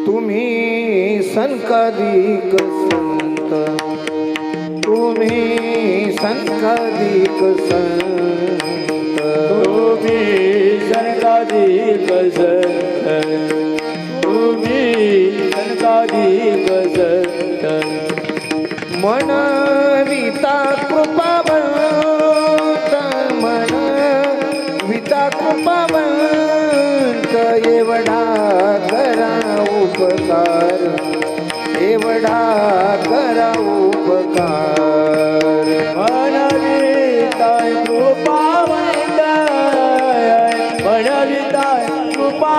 तुम्ही संकादिक संत, तुम्ही संकादिक संत, तुम्ही संकादिक संत, तुम्ही संकादिक संत. मनविता कृपावंत, मनविता कृपावंत, एवढा करा उपकार, एवढा करा उपकार. मनविताय कृपावंत, मनविताय कृपा